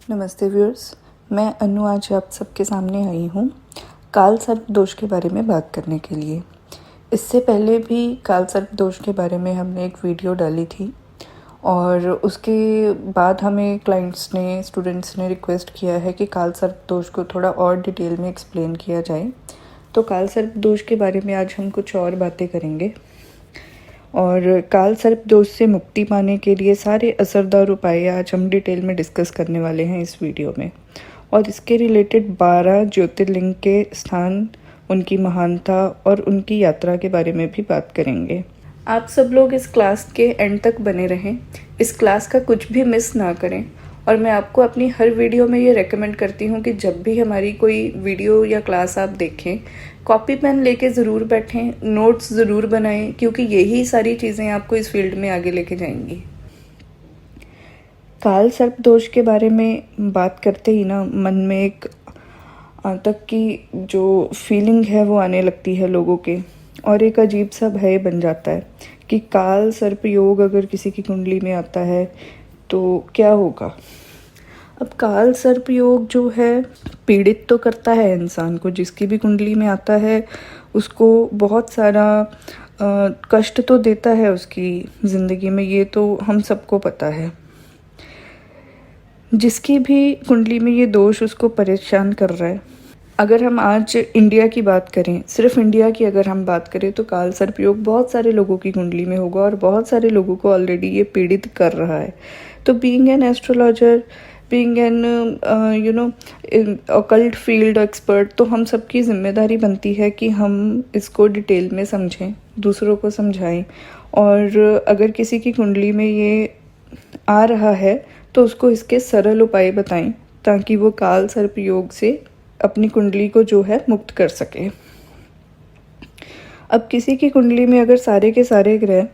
नमस्ते व्यूअर्स, मैं अनु आज आप सबके सामने आई हूँ काल सर्प दोष के बारे में बात करने के लिए। इससे पहले भी काल सर्प दोष के बारे में हमने एक वीडियो डाली थी और उसके बाद हमें क्लाइंट्स ने, स्टूडेंट्स ने रिक्वेस्ट किया है कि काल सर्प दोष को थोड़ा और डिटेल में एक्सप्लेन किया जाए। तो काल सर्प दोष के बारे में आज हम कुछ और बातें करेंगे और काल सर्प दोष से मुक्ति पाने के लिए सारे असरदार उपाय आज हम डिटेल में डिस्कस करने वाले हैं इस वीडियो में। और इसके रिलेटेड 12 ज्योतिर्लिंग के स्थान, उनकी महानता और उनकी यात्रा के बारे में भी बात करेंगे। आप सब लोग इस क्लास के एंड तक बने रहें, इस क्लास का कुछ भी मिस ना करें। और मैं आपको अपनी हर वीडियो में ये रेकमेंड करती हूँ कि जब भी हमारी कोई वीडियो या क्लास आप देखें, कॉपी पेन लेके ज़रूर बैठें, नोट्स ज़रूर बनाएं, क्योंकि यही सारी चीज़ें आपको इस फील्ड में आगे लेके जाएंगी। काल सर्प दोष के बारे में बात करते ही ना मन में एक आतंक की जो फीलिंग है वो आने लगती है लोगों के, और एक अजीब सा भय बन जाता है कि काल सर्प योग अगर किसी की कुंडली में आता है तो क्या होगा। अब काल सर्प योग जो है पीड़ित तो करता है इंसान को, जिसकी भी कुंडली में आता है उसको बहुत सारा कष्ट तो देता है उसकी ज़िंदगी में, ये तो हम सबको पता है। जिसकी भी कुंडली में ये दोष उसको परेशान कर रहा है। अगर हम आज इंडिया की बात करें, सिर्फ इंडिया की अगर हम बात करें, तो काल सर्प योग बहुत सारे लोगों की कुंडली में होगा और बहुत सारे लोगों को ऑलरेडी ये पीड़ित कर रहा है। तो being an astrologer, being an occult field expert, तो हम सबकी जिम्मेदारी बनती है कि हम इसको डिटेल में समझें, दूसरों को समझाएं। और अगर किसी की कुंडली में ये आ रहा है तो उसको इसके सरल उपाय बताएं, ताकि वो काल सर्प योग से अपनी कुंडली को जो है मुक्त कर सके। अब किसी की कुंडली में अगर सारे के सारे ग्रह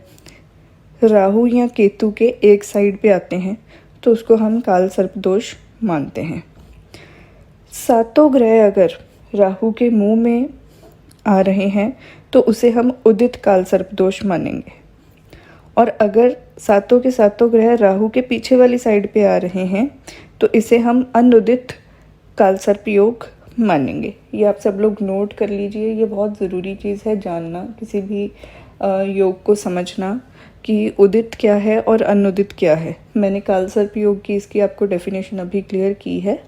राहु या केतु के एक साइड पे आते हैं तो उसको हम काल सर्प दोष मानते हैं। सातों ग्रह अगर राहु के मुंह में आ रहे हैं तो उसे हम उदित काल सर्प दोष मानेंगे। और अगर सातों के सातों ग्रह राहु के पीछे वाली साइड पे आ रहे हैं तो इसे हम अनुदित काल सर्प योग मानेंगे। ये आप सब लोग नोट कर लीजिए, ये बहुत ज़रूरी चीज़ है जानना, किसी भी योग को समझना कि उदित क्या है और अनुदित क्या है। मैंने काल सर्प योग की इसकी आपको डेफिनेशन अभी क्लियर की है,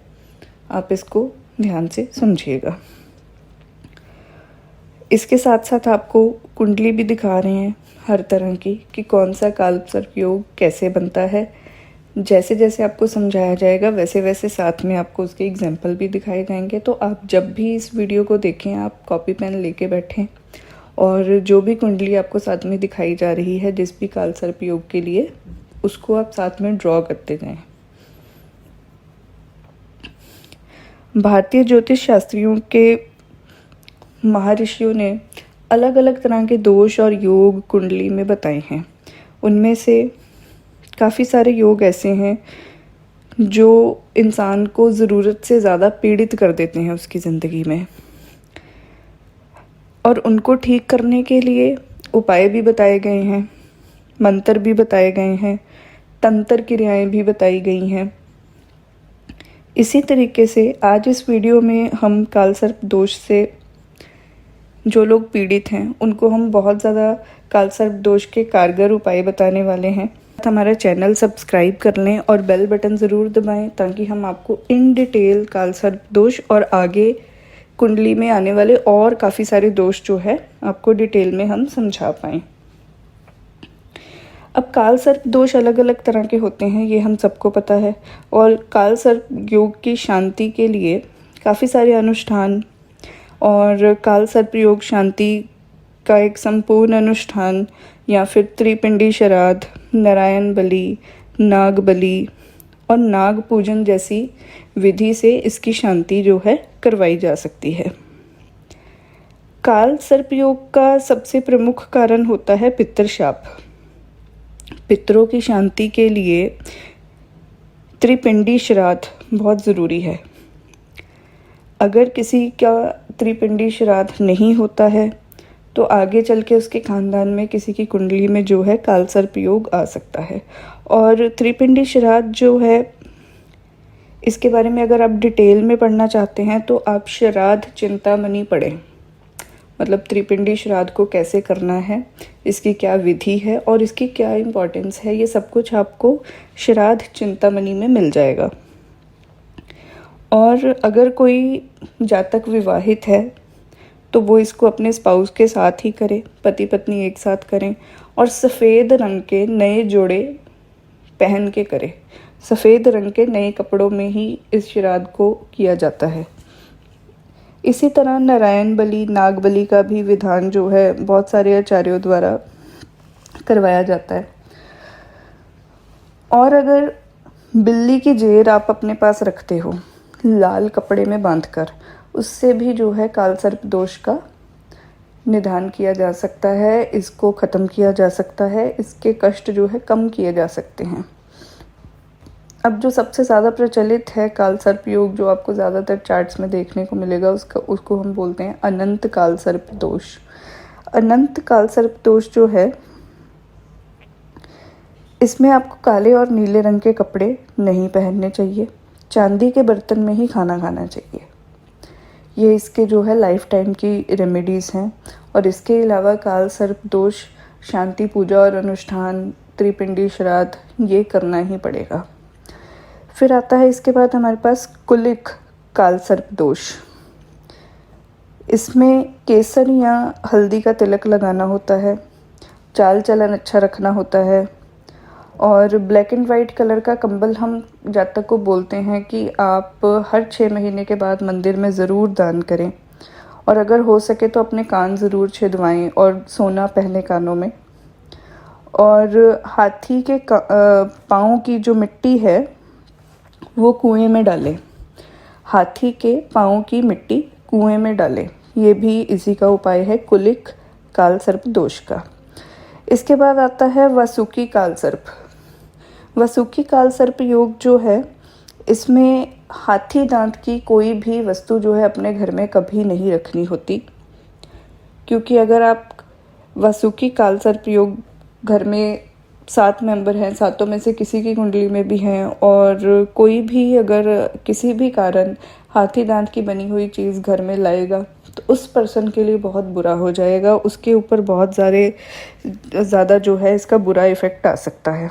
आप इसको ध्यान से समझिएगा। इसके साथ साथ आपको कुंडली भी दिखा रहे हैं हर तरह की कि कौन सा काल सर्प योग कैसे बनता है। जैसे जैसे आपको समझाया जाएगा वैसे वैसे साथ में आपको उसके एग्जाम्पल भी दिखाए जाएंगे। तो आप जब भी इस वीडियो को देखें, आप कॉपी पेन लेके बैठें और जो भी कुंडली आपको साथ में दिखाई जा रही है जिस भी काल सर्प योग के लिए, उसको आप साथ में ड्रॉ करते जाएं। भारतीय ज्योतिष शास्त्रियों के महर्षियों ने अलग अलग तरह के दोष और योग कुंडली में बताए हैं। उनमें से काफ़ी सारे योग ऐसे हैं जो इंसान को ज़रूरत से ज़्यादा पीड़ित कर देते हैं उसकी ज़िंदगी में, और उनको ठीक करने के लिए उपाय भी बताए गए हैं, मंत्र भी बताए गए हैं, तंत्र क्रियाएं भी बताई गई हैं। इसी तरीके से आज इस वीडियो में हम काल सर्प दोष से जो लोग पीड़ित हैं उनको हम बहुत ज़्यादा काल सर्प दोष के कारगर उपाय बताने वाले हैं। हमारा चैनल सब्सक्राइब कर लें और बेल बटन ज़रूर दबाएं, ताकि हम आपको इन डिटेल काल सर्प दोष और आगे कुंडली में आने वाले और काफ़ी सारे दोष जो है आपको डिटेल में हम समझा पाएँ। अब काल सर्प दोष अलग अलग तरह के होते हैं, ये हम सबको पता है। और काल सर्प योग की शांति के लिए काफ़ी सारे अनुष्ठान और काल सर्प योग शांति का एक संपूर्ण अनुष्ठान या फिर त्रिपिंडी श्राद्ध, नारायण बलि, नाग बलि और नाग पूजन जैसी विधि से इसकी शांति जो है करवाई जा सकती है। काल सर्प योग का सबसे प्रमुख कारण होता है पितृशाप। पितरों की शांति के लिए त्रिपिंडी श्राद्ध बहुत ज़रूरी है। अगर किसी का त्रिपिंडी श्राद्ध नहीं होता है तो आगे चल के उसके ख़ानदान में किसी की कुंडली में जो है काल सर्प योग आ सकता है। और त्रिपिंडी श्राद्ध जो है, इसके बारे में अगर आप डिटेल में पढ़ना चाहते हैं तो आप श्राद्ध चिंतामणि पढ़ें। मतलब त्रिपिंडी श्राद्ध को कैसे करना है, इसकी क्या विधि है और इसकी क्या इम्पोर्टेंस है, ये सब कुछ आपको श्राद्ध चिंतामणि में मिल जाएगा। और अगर कोई जातक विवाहित है तो वो इसको अपने स्पाउस के साथ ही करे, पति पत्नी एक साथ करें और सफ़ेद रंग के नए जोड़े पहन के करें। सफ़ेद रंग के नए कपड़ों में ही इस श्राद्ध को किया जाता है। इसी तरह नारायण बलि, नाग बलि का भी विधान जो है बहुत सारे आचार्यों द्वारा करवाया जाता है। और अगर बिल्ली की जेर आप अपने पास रखते हो लाल कपड़े में बांधकर, उससे भी जो है काल सर्प दोष का निदान किया जा सकता है, इसको ख़त्म किया जा सकता है, इसके कष्ट जो है कम किए जा सकते हैं। अब जो सबसे ज़्यादा प्रचलित है काल सर्प योग, जो आपको ज़्यादातर चार्ट्स में देखने को मिलेगा, उसको हम बोलते हैं अनंत काल सर्प दोष। अनंत काल सर्प दोष जो है, इसमें आपको काले और नीले रंग के कपड़े नहीं पहनने चाहिए, चांदी के बर्तन में ही खाना खाना चाहिए। ये इसके जो है लाइफ टाइम की रेमेडीज़ हैं। और इसके अलावा काल सर्प दोष शांति पूजा और अनुष्ठान, त्रिपिंडी श्राद्ध, ये करना ही पड़ेगा। फिर आता है इसके बाद हमारे पास कुलिक काल सर्प दोष। इसमें केसर या हल्दी का तिलक लगाना होता है, चाल चलन अच्छा रखना होता है और ब्लैक एंड वाइट कलर का कंबल हम जातक को बोलते हैं कि आप हर 6 महीने के बाद मंदिर में ज़रूर दान करें। और अगर हो सके तो अपने कान ज़रूर छिदवाएं और सोना पहने कानों में। और हाथी के पाँव की जो मिट्टी है वो कुएं में डालें। हाथी के पाँव की मिट्टी कुएं में डालें, ये भी इसी का उपाय है कुलिक काल सर्प दोष का। इसके बाद आता है वासुकी काल सर्प। वासुकी काल सर्प योग जो है, इसमें हाथी दांत की कोई भी वस्तु जो है अपने घर में कभी नहीं रखनी होती, क्योंकि अगर आप वासुकी काल सर्प योग घर में 7 मेंबर हैं, 7 में से किसी की कुंडली में भी हैं और कोई भी अगर किसी भी कारण हाथी दांत की बनी हुई चीज़ घर में लाएगा तो उस पर्सन के लिए बहुत बुरा हो जाएगा, उसके ऊपर बहुत ज़्यादा जो है इसका बुरा इफ़ेक्ट आ सकता है।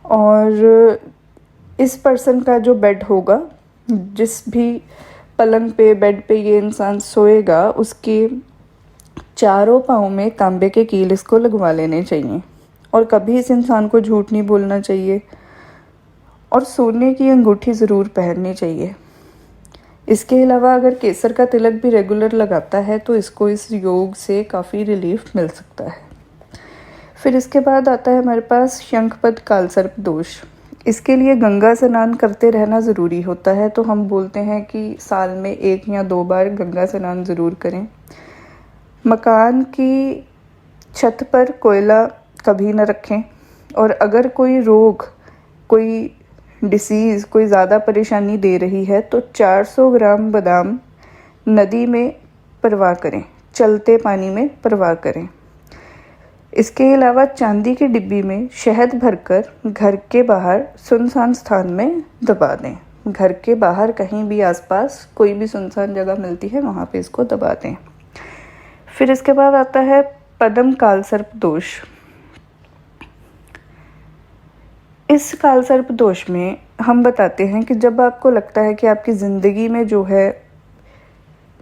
और इस पर्सन का जो बेड होगा, जिस भी पलंग पे बेड पे ये इंसान सोएगा, उसके चारों पाँव में तांबे के कील इसको लगवा लेने चाहिए। और कभी इस इंसान को झूठ नहीं बोलना चाहिए और सोने की अंगूठी ज़रूर पहननी चाहिए। इसके अलावा अगर केसर का तिलक भी रेगुलर लगाता है तो इसको इस योग से काफ़ी रिलीफ मिल सकता है। फिर इसके बाद आता है हमारे पास शंखपद काल सर्प दोष। इसके लिए गंगा स्नान करते रहना ज़रूरी होता है, तो हम बोलते हैं कि साल में 1 या 2 बार गंगा स्नान ज़रूर करें। मकान की छत पर कोयला कभी न रखें। और अगर कोई रोग, कोई डिसीज़, कोई ज़्यादा परेशानी दे रही है तो 400 ग्राम बादाम नदी में परवाह करें, चलते पानी में परवाह करें। इसके अलावा चांदी की डिब्बी में शहद भरकर घर के बाहर सुनसान स्थान में दबा दें। घर के बाहर कहीं भी आसपास कोई भी सुनसान जगह मिलती है वहाँ पे इसको दबा दें। फिर इसके बाद आता है पद्म काल सर्प दोष। इस काल सर्प दोष में हम बताते हैं कि जब आपको लगता है कि आपकी ज़िंदगी में जो है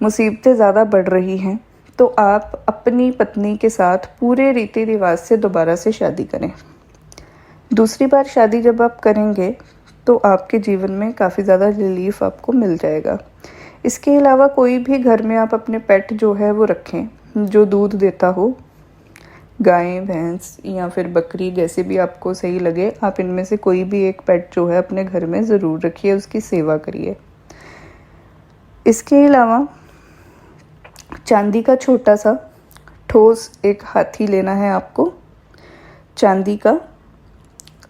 मुसीबतें ज़्यादा बढ़ रही हैं, तो आप अपनी पत्नी के साथ पूरे रीति रिवाज से दोबारा से शादी करें। दूसरी बार शादी जब आप करेंगे तो आपके जीवन में काफ़ी ज़्यादा रिलीफ आपको मिल जाएगा। इसके अलावा कोई भी घर में आप अपने पेट जो है वो रखें जो दूध देता हो, गाय, भैंस या फिर बकरी, जैसे भी आपको सही लगे, आप इनमें से कोई भी एक पेट जो है अपने घर में ज़रूर रखिए, उसकी सेवा करिए। इसके अलावा चांदी का छोटा सा ठोस एक हाथी लेना है आपको। चांदी का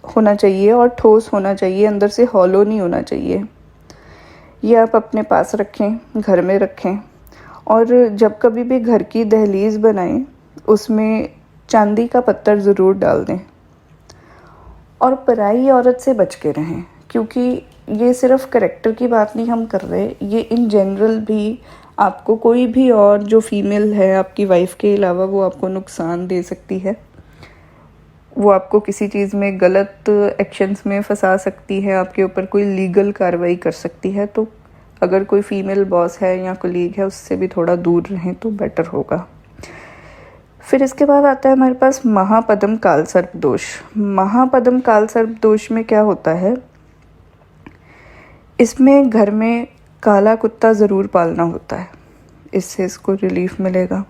होना चाहिए और ठोस होना चाहिए, अंदर से हॉलो नहीं होना चाहिए। ये आप अपने पास रखें, घर में रखें और जब कभी भी घर की दहलीज बनाएं उसमें चांदी का पत्थर ज़रूर डाल दें। और पराई औरत से बच के रहें, क्योंकि ये सिर्फ करैक्टर की बात नहीं हम कर रहे, ये इन जनरल भी आपको कोई भी और जो फीमेल है आपकी वाइफ के अलावा वो आपको नुकसान दे सकती है, वो आपको किसी चीज़ में गलत एक्शंस में फंसा सकती है, आपके ऊपर कोई लीगल कार्रवाई कर सकती है। तो अगर कोई फीमेल बॉस है या कोलीग है उससे भी थोड़ा दूर रहें तो बेटर होगा। फिर इसके बाद आता है हमारे पास महापद्म कालसर्प दोष। महापद्म कालसर्प दोष में क्या होता है, इसमें घर में काला कुत्ता ज़रूर पालना होता है, इससे इसको रिलीफ मिलेगा।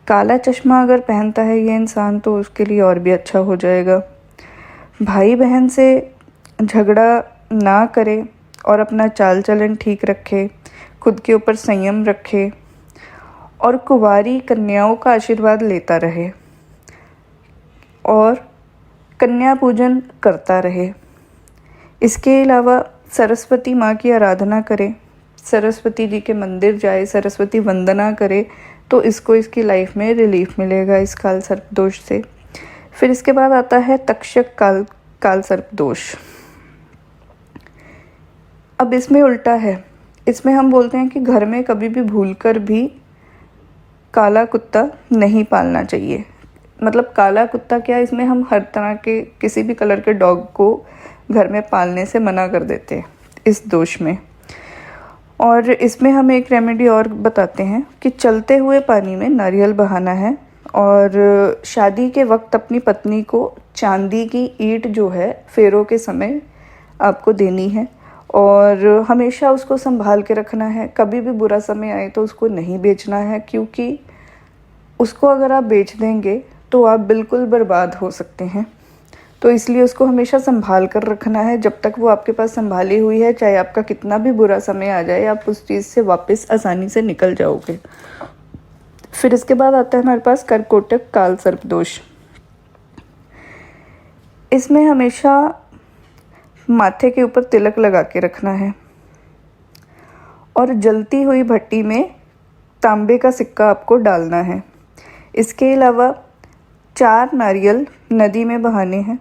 काला चश्मा अगर पहनता है ये इंसान तो उसके लिए और भी अच्छा हो जाएगा। भाई बहन से झगड़ा ना करे और अपना चाल चलन ठीक रखे, खुद के ऊपर संयम रखे और कुंवारी कन्याओं का आशीर्वाद लेता रहे और कन्या पूजन करता रहे। इसके अलावा सरस्वती माँ की आराधना करे, सरस्वती जी के मंदिर जाए, सरस्वती वंदना करे, तो इसको इसकी लाइफ में रिलीफ मिलेगा इस काल सर्प दोष से। फिर इसके बाद आता है तक्षक काल सर्प दोष। अब इसमें उल्टा है, इसमें हम बोलते हैं कि घर में कभी भी भूलकर भी काला कुत्ता नहीं पालना चाहिए। मतलब काला कुत्ता क्या, इसमें हम हर तरह के किसी भी कलर के डॉग को घर में पालने से मना कर देते हैं इस दोष में। और इसमें हम एक रेमेडी और बताते हैं कि चलते हुए पानी में नारियल बहाना है और शादी के वक्त अपनी पत्नी को चांदी की ईंट जो है फेरों के समय आपको देनी है और हमेशा उसको संभाल के रखना है। कभी भी बुरा समय आए तो उसको नहीं बेचना है, क्योंकि उसको अगर आप बेच देंगे तो आप बिल्कुल बर्बाद हो सकते हैं। तो इसलिए उसको हमेशा संभाल कर रखना है। जब तक वो आपके पास संभाली हुई है, चाहे आपका कितना भी बुरा समय आ जाए, आप उस चीज़ से वापस आसानी से निकल जाओगे। फिर इसके बाद आता है हमारे पास कर्कोटक काल सर्प दोष। इसमें हमेशा माथे के ऊपर तिलक लगा के रखना है और जलती हुई भट्टी में तांबे का सिक्का आपको डालना है। इसके अलावा 4 नारियल नदी में बहाने हैं।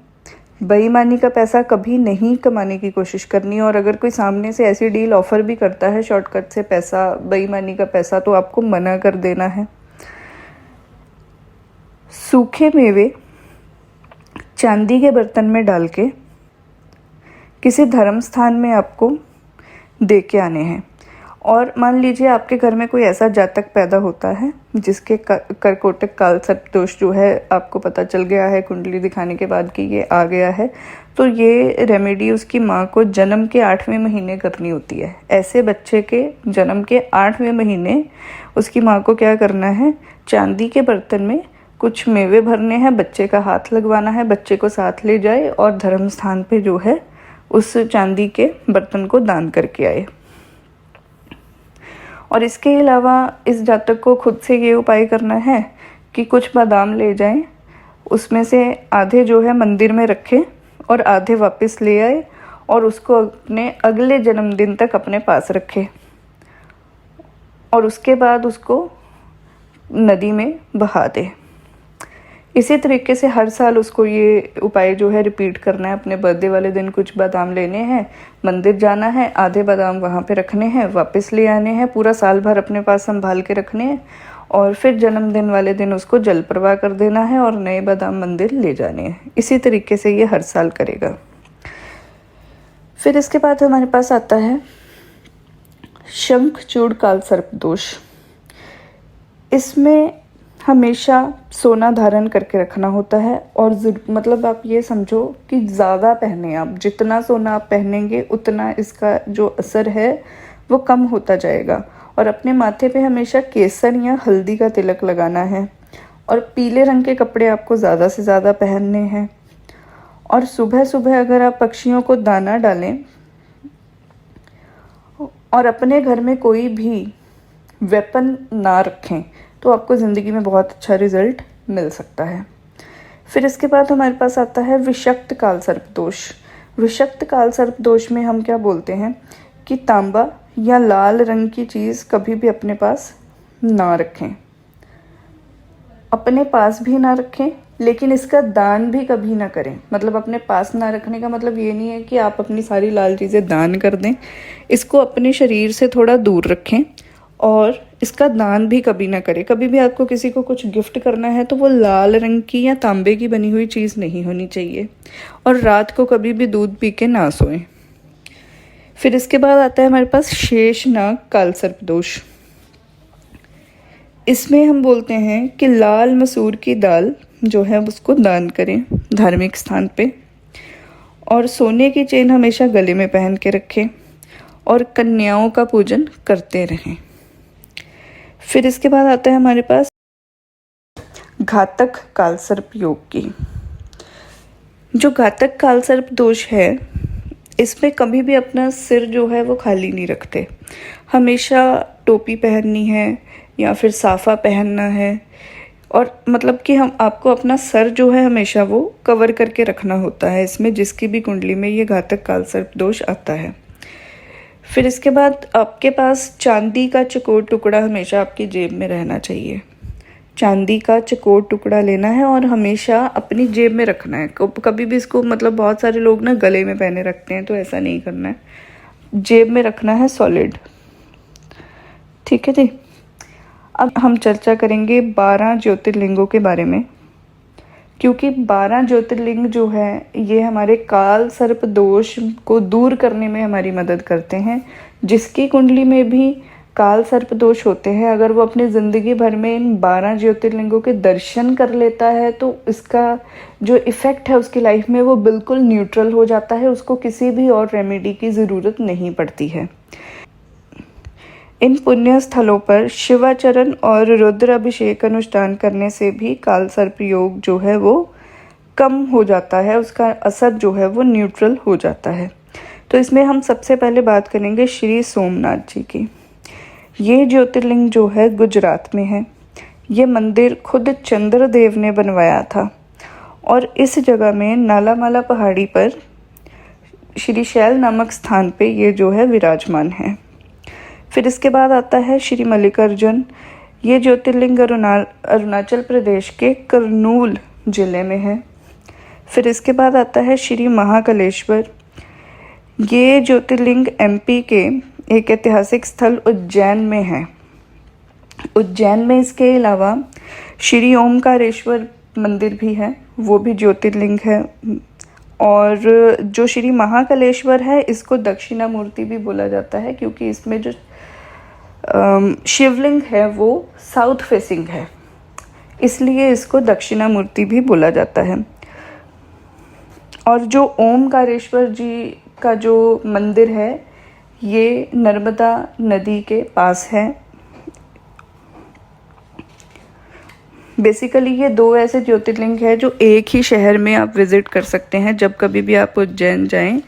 बेईमानी का पैसा कभी नहीं कमाने की कोशिश करनी, और अगर कोई सामने से ऐसी डील ऑफर भी करता है शॉर्टकट से पैसा, बेईमानी का पैसा, तो आपको मना कर देना है। सूखे मेवे चांदी के बर्तन में डाल के किसी धर्म स्थान में आपको दे के आने हैं। और मान लीजिए आपके घर में कोई ऐसा जातक पैदा होता है जिसके कर्कोटक काल सर्प दोष जो है आपको पता चल गया है कुंडली दिखाने के बाद कि ये आ गया है, तो ये रेमेडी उसकी माँ को जन्म के 8वें महीने करनी होती है। ऐसे बच्चे के जन्म के 8वें महीने उसकी माँ को क्या करना है, चांदी के बर्तन में कुछ मेवे भरने हैं, बच्चे का हाथ लगवाना है, बच्चे को साथ ले जाए और धर्म स्थान पे जो है उस चांदी के बर्तन को दान करके आए। और इसके अलावा इस जातक को खुद से ये उपाय करना है कि कुछ बादाम ले जाएं, उसमें से आधे जो है मंदिर में रखें और आधे वापस ले आए और उसको अपने अगले जन्मदिन तक अपने पास रखें और उसके बाद उसको नदी में बहा दे। इसी तरीके से हर साल उसको ये उपाय जो है रिपीट करना है। अपने बर्थडे वाले दिन कुछ बादाम लेने हैं, मंदिर जाना है, आधे बादाम वहाँ पे रखने हैं, वापस ले आने हैं, पूरा साल भर अपने पास संभाल के रखने हैं और फिर जन्मदिन वाले दिन उसको जल प्रवाह कर देना है और नए बादाम मंदिर ले जाने हैं। इसी तरीके से ये हर साल करेगा। फिर इसके बाद हमारे पास आता है शंखचूड़ काल सर्प दोष। इसमें हमेशा सोना धारण करके रखना होता है और मतलब आप ये समझो कि ज़्यादा पहने आप, जितना सोना आप पहनेंगे उतना इसका जो असर है वो कम होता जाएगा। और अपने माथे पे हमेशा केसर या हल्दी का तिलक लगाना है और पीले रंग के कपड़े आपको ज़्यादा से ज़्यादा पहनने हैं। और सुबह सुबह अगर आप पक्षियों को दाना डालें और अपने घर में कोई भी वेपन ना रखें तो आपको ज़िंदगी में बहुत अच्छा रिज़ल्ट मिल सकता है। फिर इसके बाद हमारे पास आता है विषक्त काल सर्प दोष। विषक्त काल सर्प दोष में हम क्या बोलते हैं कि तांबा या लाल रंग की चीज़ कभी भी अपने पास ना रखें, अपने पास भी ना रखें, लेकिन इसका दान भी कभी ना करें। मतलब अपने पास ना रखने का मतलब ये नहीं है कि आप अपनी सारी लाल चीज़ें दान कर दें। इसको अपने शरीर से थोड़ा दूर रखें और इसका दान भी कभी ना करें। कभी भी आपको किसी को कुछ गिफ्ट करना है तो वो लाल रंग की या तांबे की बनी हुई चीज़ नहीं होनी चाहिए। और रात को कभी भी दूध पी के ना सोएं। फिर इसके बाद आता है हमारे पास शेषनाग कालसर्प दोष। इसमें हम बोलते हैं कि लाल मसूर की दाल जो है उसको दान करें धार्मिक स्थान पे, और सोने की चेन हमेशा गले में पहन के रखें और कन्याओं का पूजन करते रहें। फिर इसके बाद आता है हमारे पास घातक कालसर्प योग की। जो घातक कालसर्प दोष है, इसमें कभी भी अपना सिर जो है वो खाली नहीं रखते। हमेशा टोपी पहननी है या फिर साफा पहनना है, और मतलब कि हम आपको अपना सर जो है हमेशा वो कवर करके रखना होता है इसमें, जिसकी भी कुंडली में ये घातक कालसर्प दोष आता है। फिर इसके बाद आपके पास चांदी का चकोर टुकड़ा हमेशा आपकी जेब में रहना चाहिए। चांदी का चकोर टुकड़ा लेना है और हमेशा अपनी जेब में रखना है। कभी भी इसको मतलब बहुत सारे लोग ना गले में पहने रखते हैं, तो ऐसा नहीं करना है, जेब में रखना है सॉलिड। ठीक है जी। अब हम चर्चा करेंगे 12 ज्योतिर्लिंगों के बारे में, क्योंकि 12 ज्योतिर्लिंग जो है ये हमारे काल सर्प दोष को दूर करने में हमारी मदद करते हैं। जिसकी कुंडली में भी काल सर्प दोष होते हैं, अगर वो अपनी ज़िंदगी भर में इन 12 ज्योतिर्लिंगों के दर्शन कर लेता है तो इसका जो इफ़ेक्ट है उसकी लाइफ में वो बिल्कुल न्यूट्रल हो जाता है। उसको किसी भी और रेमेडी की ज़रूरत नहीं पड़ती है। इन पुण्य स्थलों पर शिवाचरण और रुद्र अभिषेक अनुष्ठान करने से भी काल सर्प योग जो है वो कम हो जाता है, उसका असर जो है वो न्यूट्रल हो जाता है। तो इसमें हम सबसे पहले बात करेंगे श्री सोमनाथ जी की। ये ज्योतिर्लिंग जो है गुजरात में है। ये मंदिर खुद चंद्रदेव ने बनवाया था और इस जगह में नालामाला पहाड़ी पर श्री शैल नामक स्थान पे ये जो है विराजमान है। फिर इसके बाद आता है श्री मल्लिकार्जुन। ये ज्योतिर्लिंग अरुणाचल प्रदेश के करनूल जिले में है। फिर इसके बाद आता है श्री महाकालेश्वर। ये ज्योतिर्लिंग एमपी के एक ऐतिहासिक स्थल उज्जैन में है। उज्जैन में इसके अलावा श्री ओमकारेश्वर मंदिर भी है, वो भी ज्योतिर्लिंग है। और जो श्री महाकालेश्वर है इसको दक्षिणामूर्ति भी बोला जाता है, क्योंकि इसमें जो शिवलिंग है वो साउथ फेसिंग है, इसलिए इसको दक्षिणामूर्ति भी बोला जाता है। और जो ओमकारेश्वर जी का जो मंदिर है ये नर्मदा नदी के पास है। बेसिकली ये दो ऐसे ज्योतिर्लिंग है जो एक ही शहर में आप विज़िट कर सकते हैं। जब कभी भी आप उज्जैन जाएं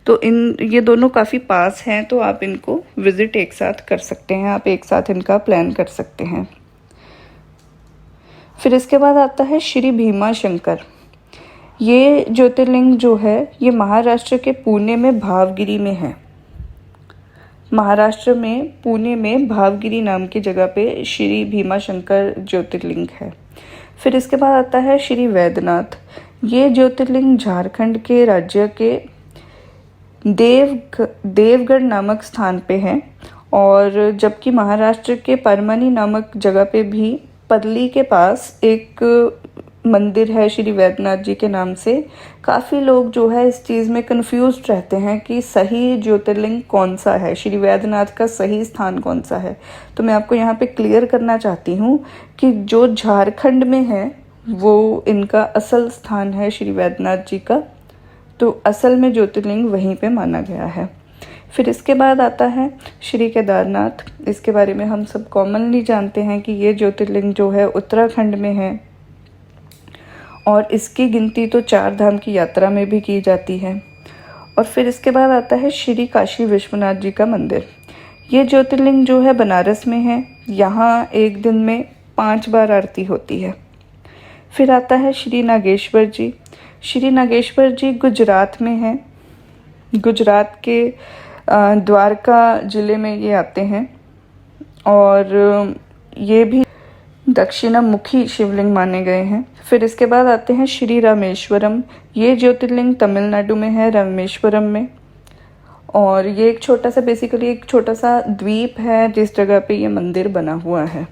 तो ये दोनों काफ़ी पास हैं, तो आप इनको विज़िट एक साथ कर सकते हैं, आप एक साथ इनका प्लान कर सकते हैं। फिर इसके बाद आता है श्री भीमा शंकर। ये ज्योतिर्लिंग जो है ये महाराष्ट्र के पुणे में भावगिरी में है। महाराष्ट्र में पुणे में भावगिरी नाम की जगह पे श्री भीमा शंकर ज्योतिर्लिंग है। फिर इसके बाद आता है श्री वैद्यनाथ। ये ज्योतिर्लिंग झारखंड के राज्य के देवगढ़ नामक स्थान पे है, और जबकि महाराष्ट्र के परमनी नामक जगह पे भी परली के पास एक मंदिर है श्री वैद्यनाथ जी के नाम से। काफ़ी लोग जो है इस चीज़ में कंफ्यूज रहते हैं कि सही ज्योतिर्लिंग कौन सा है, श्री वैद्यनाथ का सही स्थान कौन सा है। तो मैं आपको यहाँ पे क्लियर करना चाहती हूँ कि जो झारखंड में है वो इनका असल स्थान है श्री वैद्यनाथ जी का, तो असल में ज्योतिर्लिंग वहीं पे माना गया है। फिर इसके बाद आता है श्री केदारनाथ। इसके बारे में हम सब कॉमनली जानते हैं कि ये ज्योतिर्लिंग जो है उत्तराखंड में है, और इसकी गिनती तो 4 धाम की यात्रा में भी की जाती है। और फिर इसके बाद आता है श्री काशी विश्वनाथ जी का मंदिर। ये ज्योतिर्लिंग जो है बनारस में है। यहाँ एक दिन में 5 बार आरती होती है। फिर आता है श्री नागेश्वर जी। श्री नागेश्वर जी गुजरात में है। गुजरात के द्वारका ज़िले में ये आते हैं, और ये भी दक्षिणामुखी शिवलिंग माने गए हैं। फिर इसके बाद आते हैं श्री रामेश्वरम। ये ज्योतिर्लिंग तमिलनाडु में है, रामेश्वरम में। और ये एक छोटा सा, बेसिकली एक छोटा सा द्वीप है जिस जगह पे ये मंदिर बना हुआ है।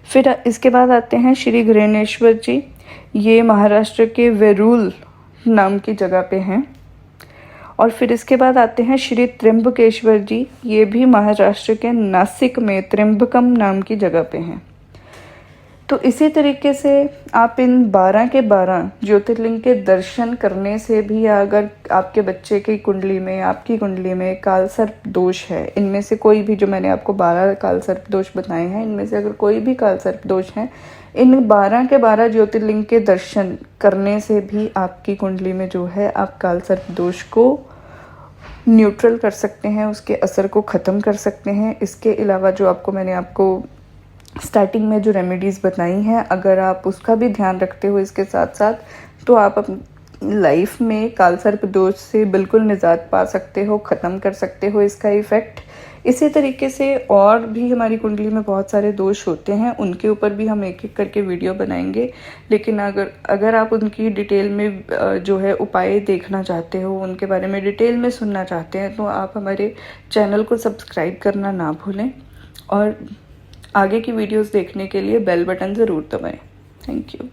फिर इसके बाद आते हैं श्री घृणेश्वर जी। ये महाराष्ट्र के वेरूल नाम की जगह पे हैं। और फिर इसके बाद आते हैं श्री त्र्यंबकेश्वर जी। ये भी महाराष्ट्र के नासिक में त्र्यंबकम नाम की जगह पे हैं। तो इसी तरीके से आप इन 12 के 12 ज्योतिर्लिंग के दर्शन करने से भी, अगर आपके बच्चे की कुंडली में, आपकी कुंडली में कालसर्प दोष है, इनमें से कोई भी, जो मैंने आपको 12 कालसर्प दोष बताए हैं, इनमें से अगर कोई भी कालसर्प दोष है, इन 12 के 12 ज्योतिर्लिंग के दर्शन करने से भी आपकी कुंडली में जो है, आप कालसर्प दोष को न्यूट्रल कर सकते हैं, उसके असर को ख़त्म कर सकते हैं। इसके अलावा जो मैंने आपको स्टार्टिंग में जो रेमेडीज़ बताई हैं, अगर आप उसका भी ध्यान रखते हो इसके साथ साथ, तो आप अपनी लाइफ में कालसर्प दोष से बिल्कुल निजात पा सकते हो, ख़त्म कर सकते हो इसका इफ़ेक्ट। इसी तरीके से और भी हमारी कुंडली में बहुत सारे दोष होते हैं, उनके ऊपर भी हम एक एक करके वीडियो बनाएंगे। लेकिन अगर आप उनकी डिटेल में जो है उपाय देखना चाहते हो, उनके बारे में डिटेल में सुनना चाहते हैं, तो आप हमारे चैनल को सब्सक्राइब करना ना भूलें और आगे की वीडियोस देखने के लिए बेल बटन ज़रूर दबाएं। Thank you.